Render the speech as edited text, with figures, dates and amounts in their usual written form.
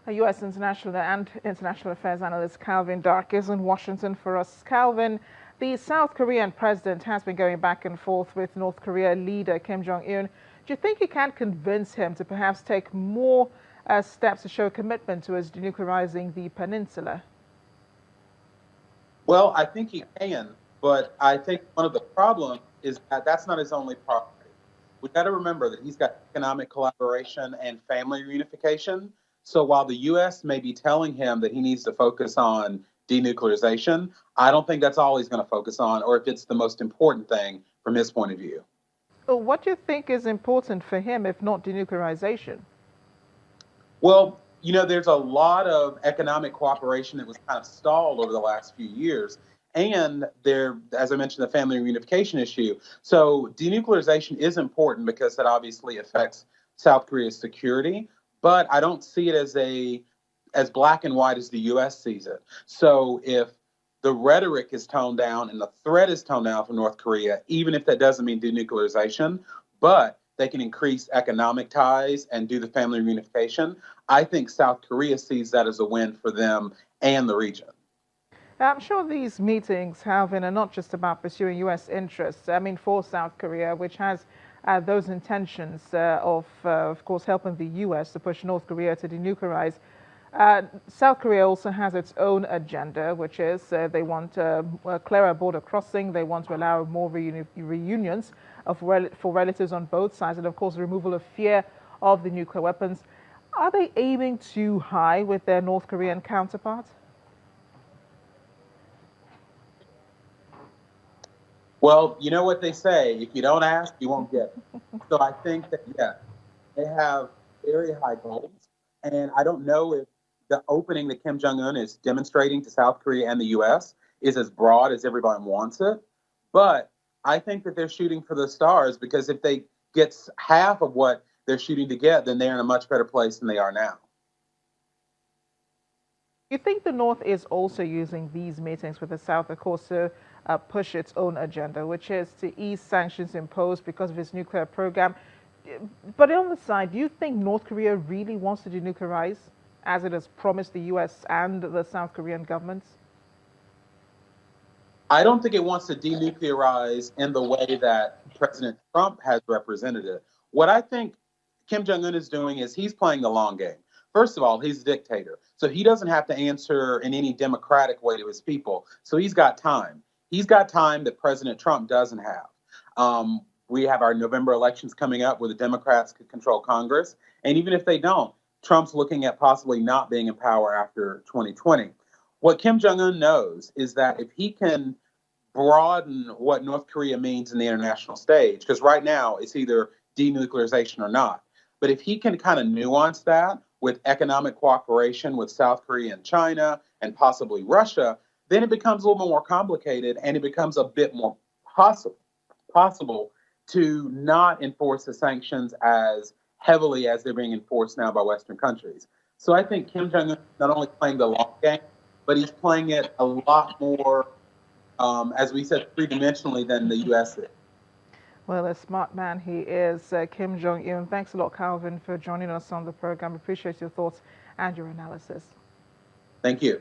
A U.S. international affairs analyst Calvin Dark is in Washington for us. Calvin, the South Korean president has been going back and forth with North Korea leader Kim Jong-un. Do you think you can convince him to perhaps take more steps to show commitment towards denuclearizing the peninsula? Well, I think he can, but I think one of the problems is that that's not his only priority. We've got to remember that he's got economic collaboration and family reunification. So while the U.S. may be telling him that he needs to focus on denuclearization, I don't think that's all he's going to focus on, or if it's the most important thing from his point of view. So what do you think is important for him, if not denuclearization? Well, there's a lot of economic cooperation that was kind of stalled over the last few years. And there, as I mentioned, the family reunification issue. So denuclearization is important because that obviously affects South Korea's security. But I don't see it as black and white as the U.S. sees it. So if the rhetoric is toned down and the threat is toned down from North Korea, even if that doesn't mean denuclearization, but they can increase economic ties and do the family reunification, I think South Korea sees that as a win for them and the region. I'm sure these meetings, Calvin, are not just about pursuing U.S. interests. I mean, for South Korea, which has those intentions of course, helping the U.S. to push North Korea to denuclearize. South Korea also has its own agenda, which is they want a clearer border crossing. They want to allow more reunions for relatives on both sides, and of course, the removal of fear of the nuclear weapons. Are they aiming too high with their North Korean counterparts? Well, you know what they say, if you don't ask, you won't get it. So I think that, yeah, they have very high goals. And I don't know if the opening that Kim Jong-un is demonstrating to South Korea and the U.S. is as broad as everyone wants it. But I think that they're shooting for the stars, because if they get half of what they're shooting to get, then they're in a much better place than they are now. You think the North is also using these meetings with the South, of course, to push its own agenda, which is to ease sanctions imposed because of its nuclear program? But on the side, do you think North Korea really wants to denuclearize, as it has promised the U.S. and the South Korean governments? I don't think it wants to denuclearize in the way that President Trump has represented it. What I think Kim Jong-un is doing is he's playing the long game. First of all, he's a dictator, so he doesn't have to answer in any democratic way to his people. So he's got time. He's got time that President Trump doesn't have. We have our November elections coming up where the Democrats could control Congress. And even if they don't, Trump's looking at possibly not being in power after 2020. What Kim Jong-un knows is that if he can broaden what North Korea means in the international stage, because right now it's either denuclearization or not. But if he can kind of nuance that with economic cooperation with South Korea and China and possibly Russia, then it becomes a little more complicated, and it becomes a bit more possible to not enforce the sanctions as heavily as they're being enforced now by Western countries. So I think Kim Jong-un is not only playing the long game, but he's playing it a lot more, as we said, three-dimensionally than the U.S. is. Well, a smart man he is, Kim Jong-un. Thanks a lot, Calvin, for joining us on the program. Appreciate your thoughts and your analysis. Thank you.